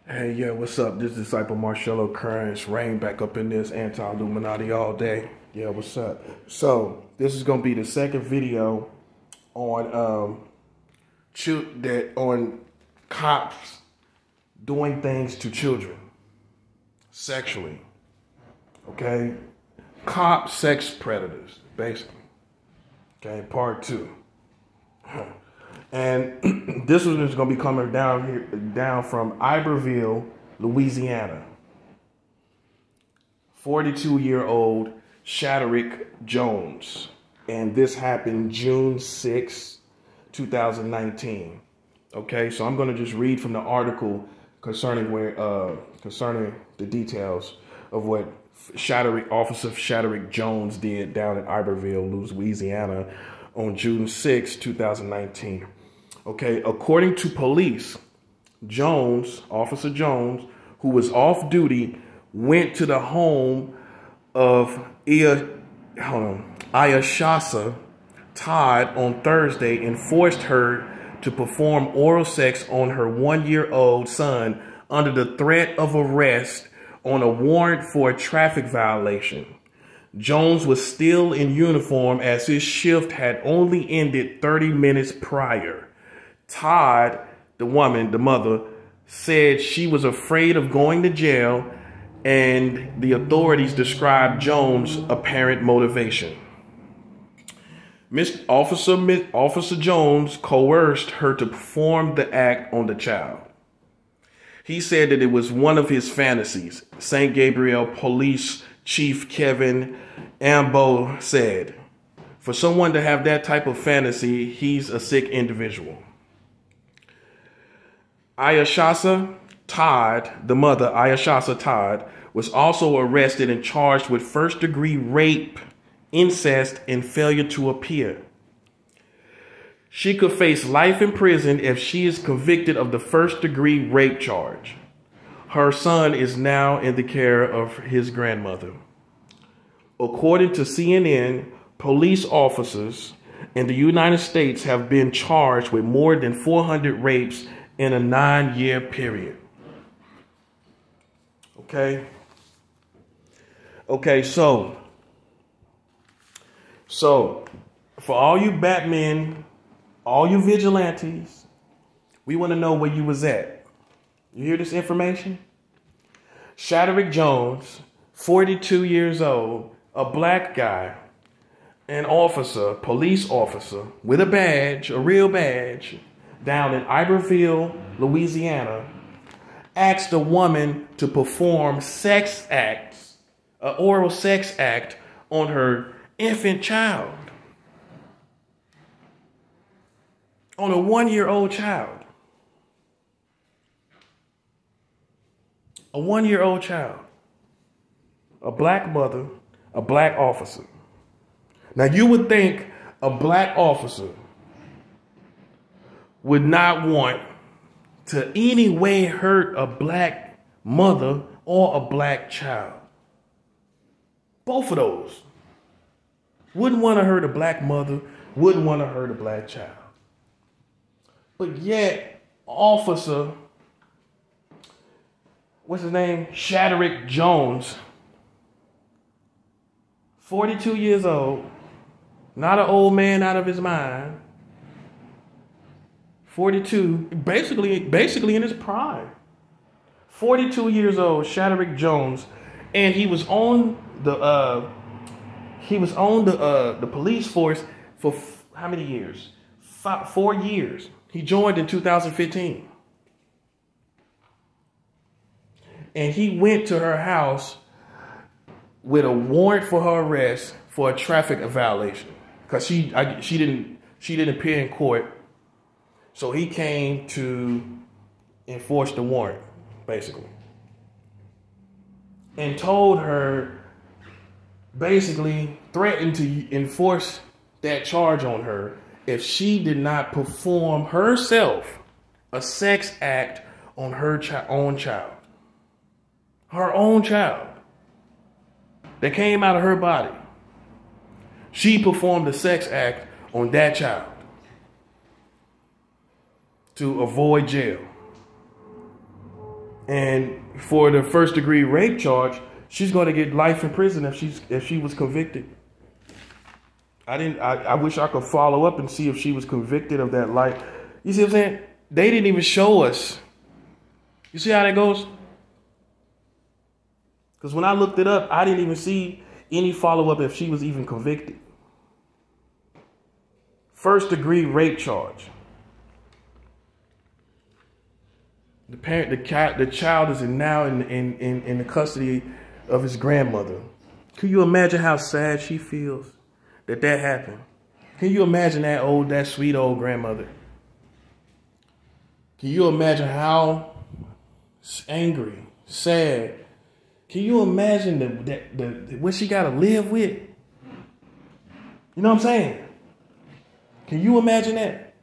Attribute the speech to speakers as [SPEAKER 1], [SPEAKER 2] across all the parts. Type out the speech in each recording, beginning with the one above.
[SPEAKER 1] Hey, yeah, what's up? This is Disciple Marcello Currents, rain back up in this anti-Illuminati all day. Yeah, what's up? So, this is gonna be the second video on on cops doing things to children sexually. Okay? Cop sex predators, basically. Okay, part 2. And this one is going to be coming down from Iberville, Louisiana. 42-year-old Shaderick Jones. And this happened June 6, 2019. Okay, so I'm going to just read from the article concerning the details of what Officer Shaderick Jones did down in Iberville, Louisiana on June 6, 2019. Okay, according to police, Officer Jones, who was off duty, went to the home of Ayashasa Todd on Thursday and forced her to perform oral sex on her 1-year-old son under the threat of arrest on a warrant for a traffic violation. Jones was still in uniform as his shift had only ended 30 minutes prior. Todd, the mother, said she was afraid of going to jail, and the authorities described Jones' apparent motivation. Officer Jones coerced her to perform the act on the child. He said that it was one of his fantasies. St. Gabriel Police Chief Kevin Ambo said, "For someone to have that type of fantasy, he's a sick individual." Ayashasa Todd, the mother, Ayashasa Todd, was also arrested and charged with first-degree rape, incest, and failure to appear. She could face life in prison if she is convicted of the first-degree rape charge. Her son is now in the care of his grandmother. According to CNN, police officers in the United States have been charged with more than 400 rapes in a 9-year period. Okay, so for all you Batmen, all you vigilantes, we want to know where you was at. You hear this information? Shaderick Jones, 42 years old, a black guy, an officer, police officer with a badge, a real badge, down in Iberville, Louisiana, asked a woman to perform an oral sex act on her infant child. On a 1-year-old child. A 1-year-old child. A black mother, a black officer. Now you would think a black officer would not want to any way hurt a black mother or a black child. Both of those. Wouldn't want to hurt a black mother, wouldn't want to hurt a black child. But yet, Officer, what's his name? Shaderick Jones, 42 years old, not an old man out of his mind, 42, basically in his prime. 42 years old, Shaderick Jones, and he was on the police force for how many years? 4 years. He joined in 2015. And he went to her house with a warrant for her arrest for a traffic violation, because she didn't appear in court. So he came to enforce the warrant, basically. And told her, basically threatened to enforce that charge on her if she did not perform herself a sex act on her own child. Her own child. That came out of her body. She performed a sex act on that child to avoid jail. And for the first degree rape charge, she's going to get life in prison if she was convicted. I wish I could follow up and see if she was convicted of that life. You see what I'm saying? They didn't even show us. You see how that goes? Because when I looked it up, I didn't even see any follow-up if she was even convicted. First degree rape charge. The child is now in the custody of his grandmother. Can you imagine how sad she feels that happened? Can you imagine that sweet old grandmother? Can you imagine how angry, sad? Can you imagine what she got to live with? You know what I'm saying? Can you imagine that?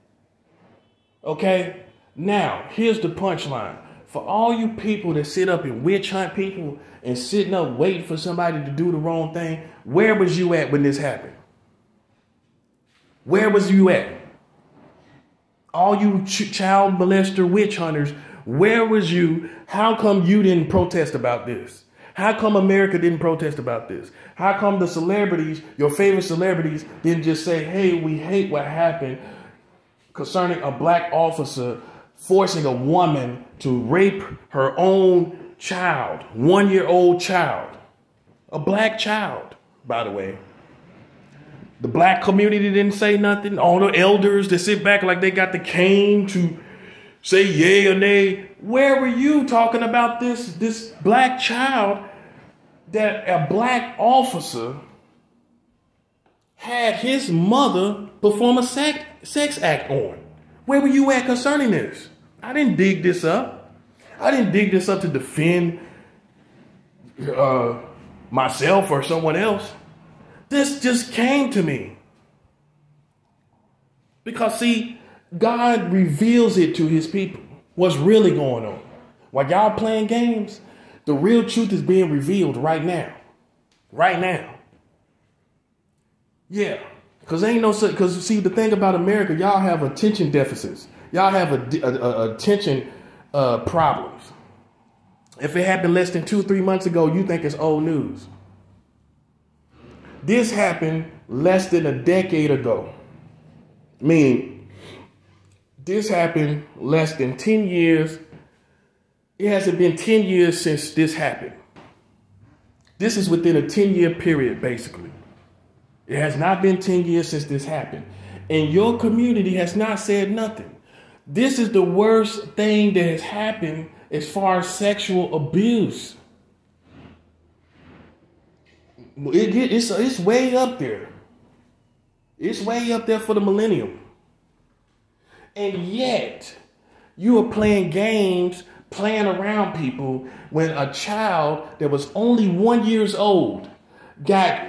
[SPEAKER 1] Okay. Now, here's the punchline. For all you people that sit up and witch hunt people and sitting up waiting for somebody to do the wrong thing, where was you at when this happened? Where was you at? All you child molester witch hunters, where was you? How come you didn't protest about this? How come America didn't protest about this? How come the celebrities, your favorite celebrities, didn't just say, hey, we hate what happened concerning a black officer forcing a woman to rape her own child, 1-year-old child, a black child, by the way. The black community didn't say nothing. All the elders that sit back like they got the cane to say yay or nay. Where were you talking about this black child that a black officer had his mother perform a sex act on? Where were you at concerning this? I didn't dig this up. I didn't dig this up to defend myself or someone else. This just came to me. Because, see, God reveals it to his people. What's really going on. While y'all playing games, the real truth is being revealed right now. Right now. Yeah. Because see, the thing about America, y'all have attention deficits. Y'all have attention problems. If it happened less than 2-3 months ago, you think it's old news. This happened less than a decade ago. Meaning, this happened less than 10 years. It hasn't been 10 years since this happened. This is within a 10-year period, basically. It has not been 10 years since this happened. And your community has not said nothing. This is the worst thing that has happened as far as sexual abuse. It's way up there. It's way up there for the millennium. And yet, you are playing games, playing around people when a child that was only 1 year old got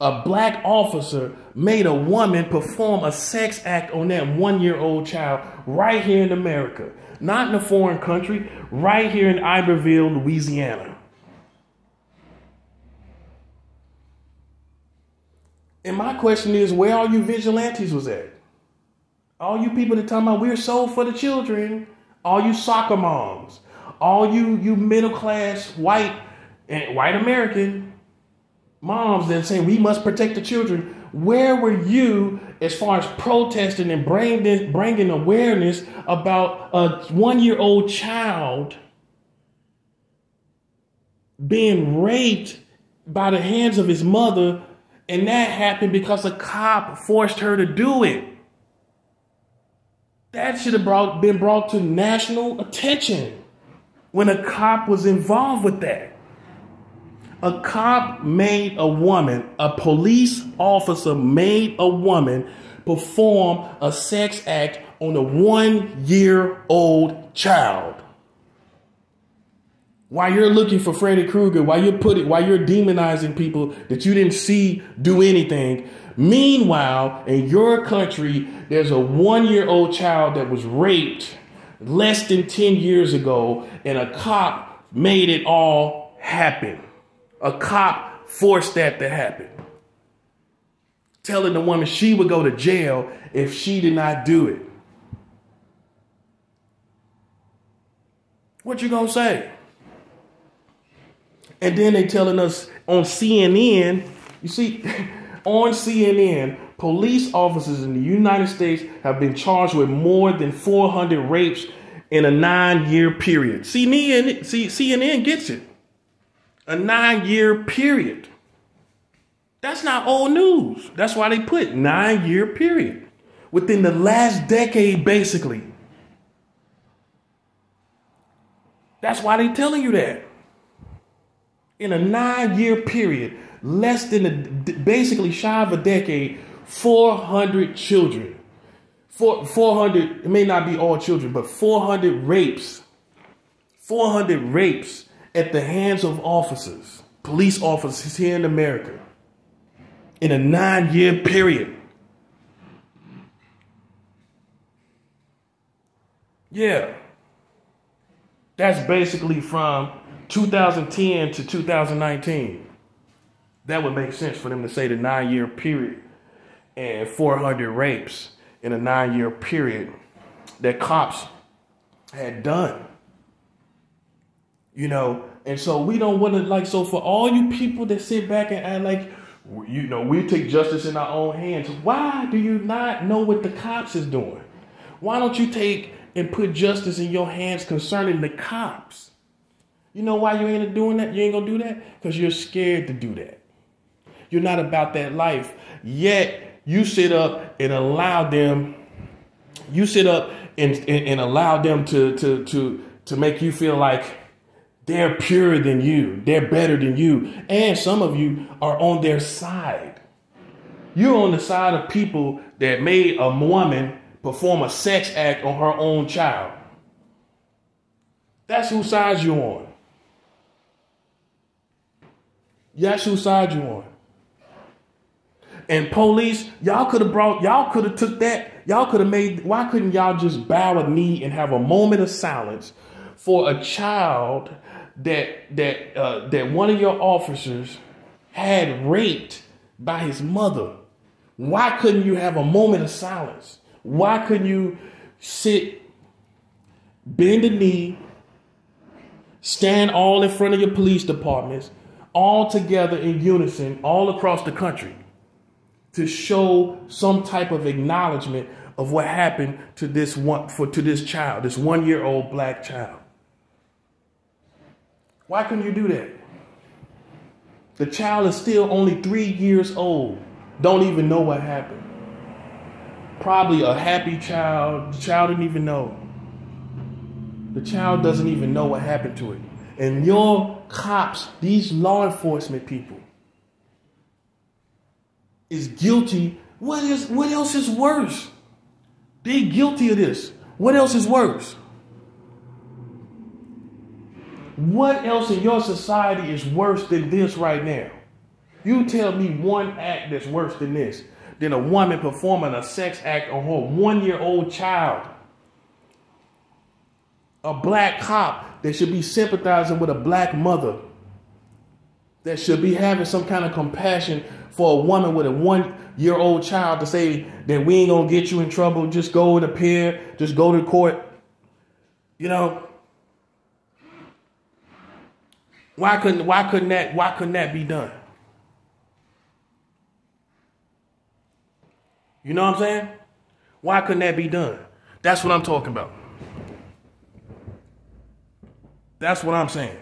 [SPEAKER 1] a black officer made a woman perform a sex act on that 1-year-old child right here in America. Not in a foreign country, right here in Iberville, Louisiana. And my question is, where all you vigilantes was at? All you people that talking about we're sold for the children, all you soccer moms, all you middle class white American moms that say we must protect the children. Where were you as far as protesting and bringing awareness about a 1-year-old child being raped by the hands of his mother, and that happened because a cop forced her to do it? That should have been brought to national attention when a cop was involved with that. A cop made a woman, a police officer made a woman perform a sex act on a 1-year-old child. While you're looking for Freddy Krueger, while you're demonizing people that you didn't see do anything. Meanwhile, in your country, there's a 1-year-old child that was raped less than 10 years ago, and a cop made it all happen. A cop forced that to happen, telling the woman she would go to jail if she did not do it. What you gonna say? And then they telling us on CNN, you see, on CNN, police officers in the United States have been charged with more than 400 rapes in a 9-year period. CNN gets it. A 9-year period. That's not old news. That's why they put 9-year period. Within the last decade, basically. That's why they're telling you that. In a 9-year period, less than basically shy of a decade, 400 children. 400, it may not be all children, but 400 rapes. 400 rapes at the hands of officers, police officers here in America. In a 9-year period. Yeah. That's basically from 2010 to 2019. That would make sense for them to say the 9-year period and 400 rapes in a 9-year period that cops had done. You know, and so we don't want to, like, so for all you people that sit back and act like, you know, we take justice in our own hands. Why do you not know what the cops is doing? Why don't you take and put justice in your hands concerning the cops? You know why you ain't doing that? You ain't gonna do that? Because you're scared to do that. You're not about that life. Yet you sit up and allow them. You sit up and allow them to make you feel like they're purer than you. They're better than you. And some of you are on their side. You're on the side of people that made a woman perform a sex act on her own child. That's whose side you're on. That's whose side you're on. And police, y'all could have took that. Y'all could have made, why couldn't y'all just bow a knee and have a moment of silence for a child that one of your officers had raped by his mother? Why couldn't you have a moment of silence? Why couldn't you sit, bend a knee, stand all in front of your police departments, all together in unison, all across the country, to show some type of acknowledgement of what happened to this child, this 1-year-old black child? Why couldn't you do that? The child is still only 3 years old. Don't even know what happened. Probably a happy child. The child didn't even know. The child doesn't even know what happened to it. And your cops, these law enforcement people, is guilty. What else is worse? They're guilty of this. What else is worse? What else in your society is worse than this right now? You tell me one act that's worse than this, than a woman performing a sex act on her 1-year-old child. A black cop that should be sympathizing with a black mother, that should be having some kind of compassion for a woman with a 1-year-old child, to say that we ain't gonna get you in trouble, just go and appear, just go to court. You know, why couldn't that be done? You know what I'm saying? Why couldn't that be done? That's what I'm talking about. That's what I'm saying.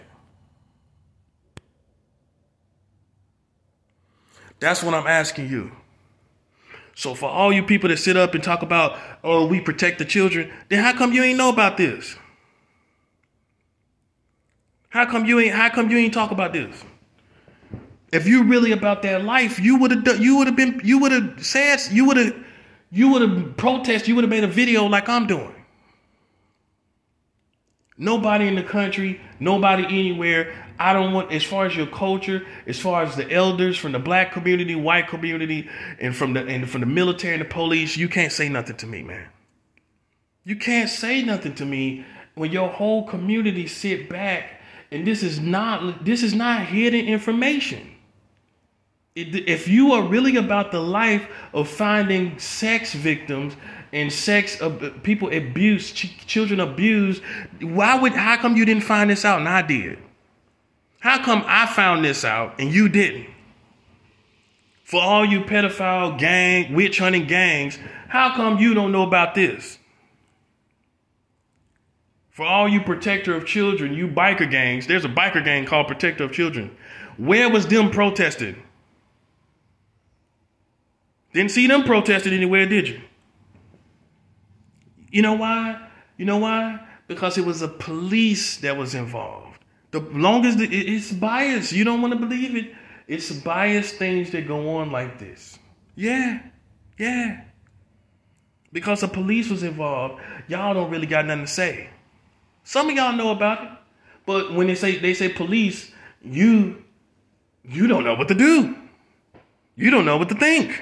[SPEAKER 1] That's what I'm asking you. So for all you people that sit up and talk about, oh, we protect the children, then how come you ain't know about this? How come you ain't talk about this? If you really about that life, you would have protested, you would have made a video like I'm doing. Nobody in the country, nobody anywhere. I don't want, as far as your culture, as far as the elders from the black community, white community, and from the military and the police, you can't say nothing to me, man. You can't say nothing to me when your whole community sit back, and this is not hidden information. If you are really about the life of finding sex victims and people abuse, children abused. How come you didn't find this out and I did? How come I found this out and you didn't? For all you pedophile witch hunting gangs, how come you don't know about this? For all you protector of children, you biker gangs, there's a biker gang called Protector of Children. Where was them protested? Didn't see them protested anywhere, did you? You know why? You know why? Because it was a police that was involved. It's bias. You don't want to believe it. It's biased things that go on like this. Yeah. Because the police was involved, y'all don't really got nothing to say. Some of y'all know about it, but when they say police, you don't know what to do. You don't know what to think.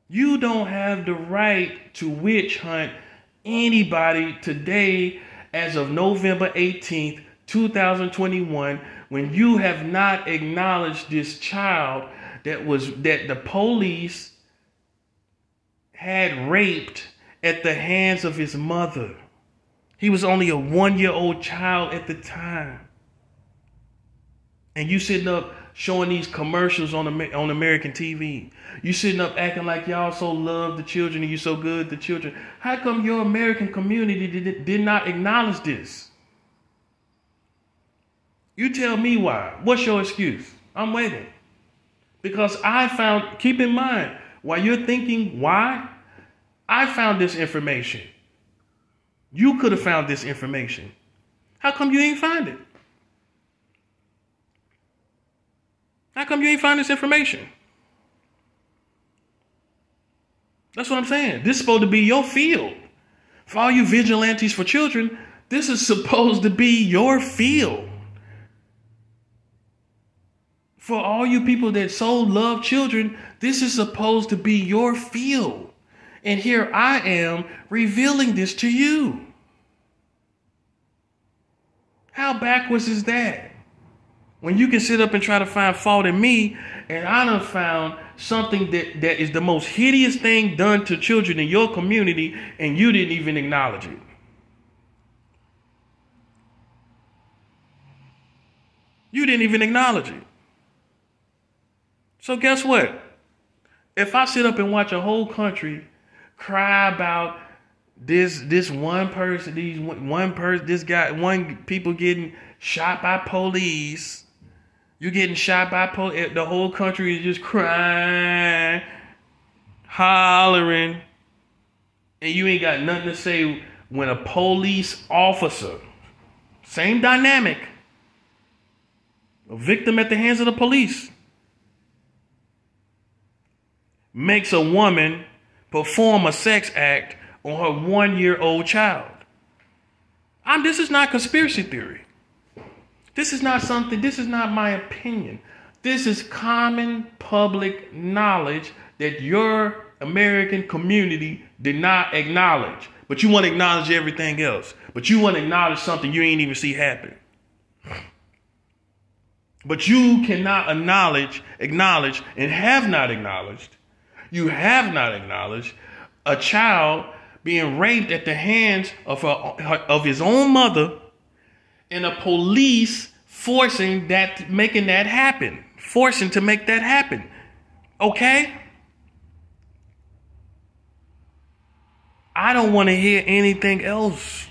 [SPEAKER 1] You don't have the right to witch hunt anybody today as of November 18th, 2021, when you have not acknowledged this child that the police had raped at the hands of his mother. He was only a 1-year-old child at the time. And you sitting up showing these commercials on American TV. You sitting up acting like y'all so love the children and you so good to the children. How come your American community did not acknowledge this? You tell me why. What's your excuse? I'm waiting. Because keep in mind, while you're thinking why, I found this information. You could have found this information. How come you ain't find it? How come you ain't find this information? That's what I'm saying. This is supposed to be your field. For all you vigilantes for children, this is supposed to be your field. For all you people that so love children, this is supposed to be your field. And here I am revealing this to you. How backwards is that? When you can sit up and try to find fault in me, and I done found something that is the most hideous thing done to children in your community, and you didn't even acknowledge it. You didn't even acknowledge it. So guess what? If I sit up and watch a whole country cry about this one person, people getting shot by police, you getting shot by police, the whole country is just crying, hollering, and you ain't got nothing to say when a police officer, same dynamic, a victim at the hands of the police, makes a woman perform a sex act on her 1-year-old child. This is not conspiracy theory. This is not my opinion. This is common public knowledge that your American community did not acknowledge. But you want to acknowledge everything else. But you want to acknowledge something you ain't even see happen. But you cannot acknowledge, and have not acknowledged. You have not acknowledged a child being raped at the hands of his own mother, and a police forcing to make that happen. Okay? I don't want to hear anything else.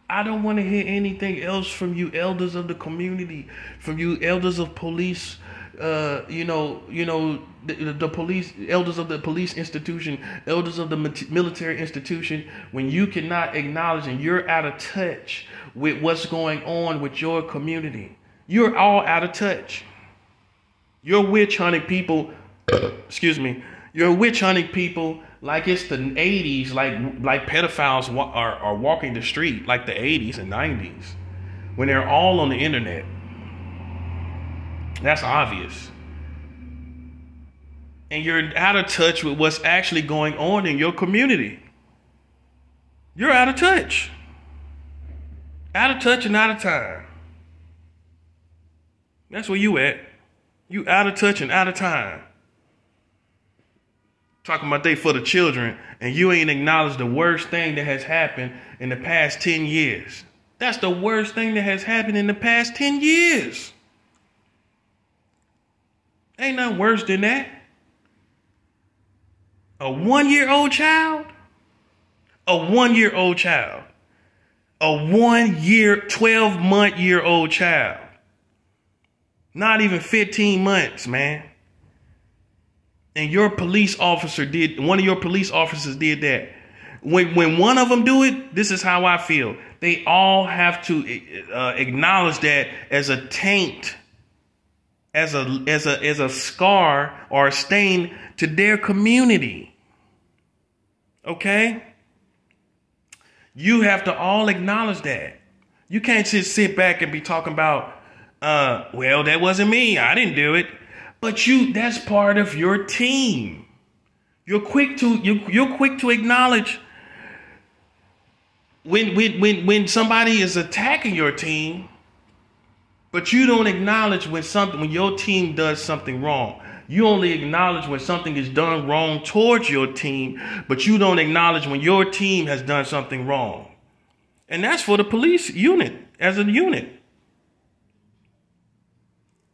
[SPEAKER 1] I don't want to hear anything else from you elders of the community, from you elders of police, the police, elders of the police institution, elders of the military institution, when you cannot acknowledge and you're out of touch with what's going on with your community. You're all out of touch. You're witch hunting people, you're witch hunting people like it's the 80s, like pedophiles are walking the street like the 80s and 90s, when they're all on the internet. That's obvious. And you're out of touch with what's actually going on in your community. You're out of touch. Out of touch and out of time. That's where you at. You out of touch and out of time. talking about they for the children, and you ain't acknowledged the worst thing that has happened in the past 10 years. That's the worst thing that has happened in the past 10 years. Ain't nothing worse than that. A 1-year-old child? A 1-year-old child. A 12-month-year-old child. Not even 15 months, man. And one of your police officers did that. When one of them do it, this is how I feel. They all have to acknowledge that as a taint, as a scar or a stain to their community. Okay? You have to all acknowledge that. You can't just sit back and be talking about, well, that wasn't me. I didn't do it. But that's part of your team. You're quick to acknowledge when somebody is attacking your team, but you don't acknowledge when your team does something wrong. You only acknowledge when something is done wrong towards your team, but you don't acknowledge when your team has done something wrong. And that's for the police unit as a unit.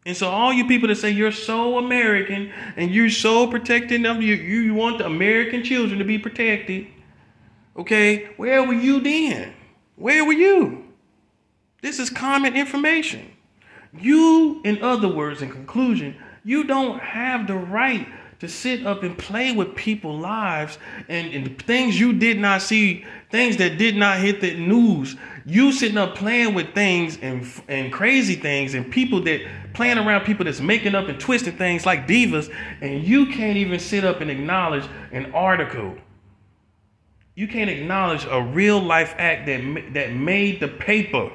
[SPEAKER 1] And so all you people that say you're so American and you're so protecting of you want the American children to be protected. Okay, where were you then? Where were you? This is common information. You, in other words, in conclusion, you don't have the right to sit up and play with people's lives and things you did not see, things that did not hit the news. You sitting up playing with things and crazy things and people that playing around people that's making up and twisting things like divas, and you can't even sit up and acknowledge an article. You can't acknowledge a real life act that made the paper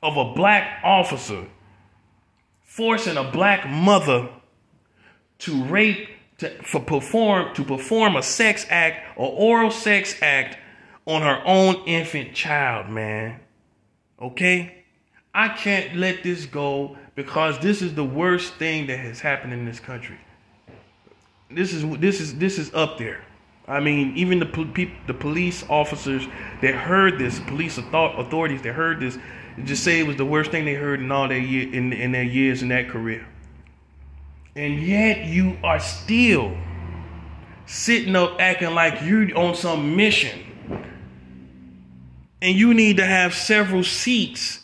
[SPEAKER 1] of a black officer forcing a black mother to perform a sex act or oral sex act on her own infant child, man. Okay? I can't let this go because this is the worst thing that has happened in this country. This is up there. I mean, even the police officers that heard this, police authorities that heard this, just say it was the worst thing they heard in all their in their years in that career. And yet you are still sitting up acting like you're on some mission. And you need to have several seats.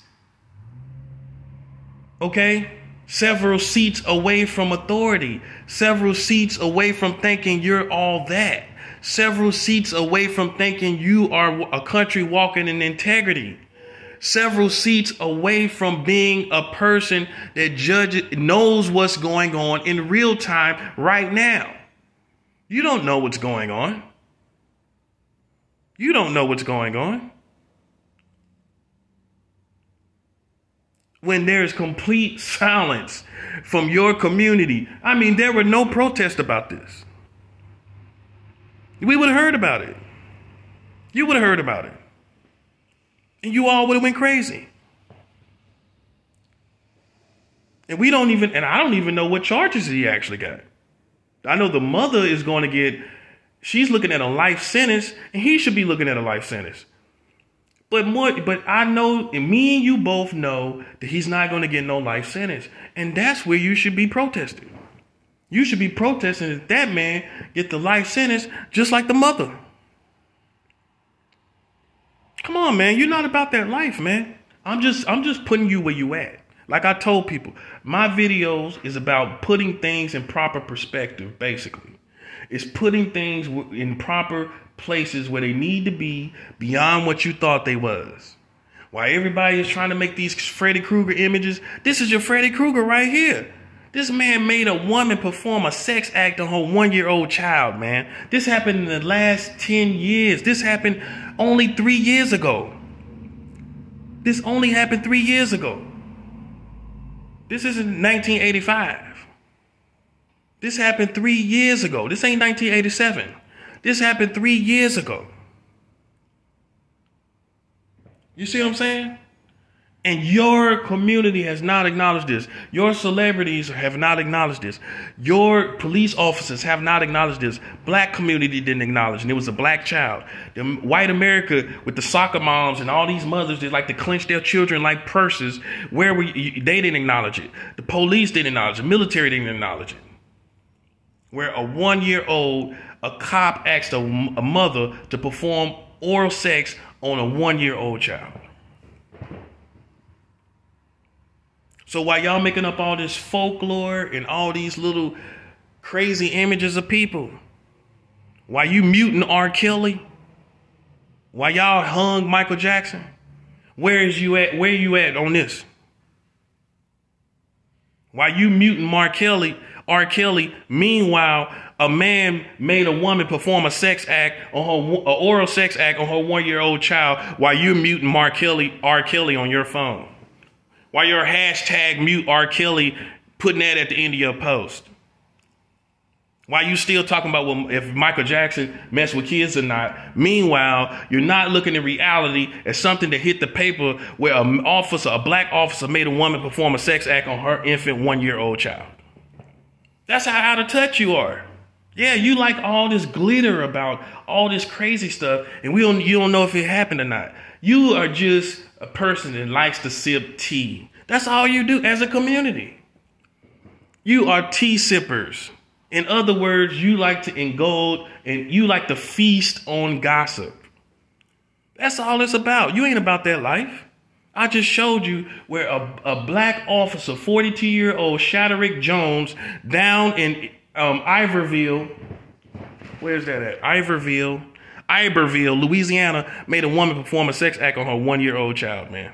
[SPEAKER 1] Okay? Several seats away from authority. Several seats away from thinking you're all that. Several seats away from thinking you are a country walking in integrity. Several seats away from being a person that knows what's going on in real time right now. You don't know what's going on. You don't know what's going on. When there's complete silence from your community. I mean, there were no protests about this. We would have heard about it. You would have heard about it. And you all would have went crazy. And I don't even know what charges he actually got. I know the mother is going to she's looking at a life sentence, and he should be looking at a life sentence. But I know, and me and you both know that he's not going to get no life sentence. And that's where you should be protesting. You should be protesting that that man get the life sentence just like the mother. Come on, man. You're not about that life, man. I'm just putting you where you at. Like I told people, my videos is about putting things in proper perspective, basically. It's putting things in proper places where they need to be beyond what you thought they was. While everybody is trying to make these Freddy Krueger images, this is your Freddy Krueger right here. This man made a woman perform a sex act on her 1-year-old child, man. This happened in the last 10 years. This happened only 3 years ago. This only happened 3 years ago. This isn't 1985. This happened 3 years ago. This ain't 1987. This happened 3 years ago. You see what I'm saying? And your community has not acknowledged this. Your celebrities have not acknowledged this. Your police officers have not acknowledged this. Black community didn't acknowledge, and it was a black child. The white America with the soccer moms and all these mothers that like to clench their children like purses, they didn't acknowledge it. The police didn't acknowledge it. The military didn't acknowledge it. Where a 1-year-old, a cop asked a mother to perform oral sex on a 1-year-old child. So while y'all making up all this folklore and all these little crazy images of people, while you muting R. Kelly, while y'all hung Michael Jackson, where you at on this? While you muting R. Kelly, meanwhile, a man made a woman perform a sex act on her, an oral sex act on her 1-year-old child, while you're muting R. Kelly on your phone. While you're hashtag mute R. Kelly, putting that at the end of your post. While you still talking about if Michael Jackson messed with kids or not. Meanwhile, you're not looking at reality as something that hit the paper where a black officer made a woman perform a sex act on her infant 1-year-old child. That's how out of touch you are. Yeah, you like all this glitter about all this crazy stuff, and you don't know if it happened or not. You are just a person that likes to sip tea. That's all you do as a community. You are tea sippers. In other words, you like to indulge and you like to feast on gossip. That's all it's about. You ain't about that life. I just showed you where a black officer, 42-year-old Shaderick Jones, down in Iberville, where's that at? Iberville, Louisiana, made a woman perform a sex act on her 1-year-old child, man.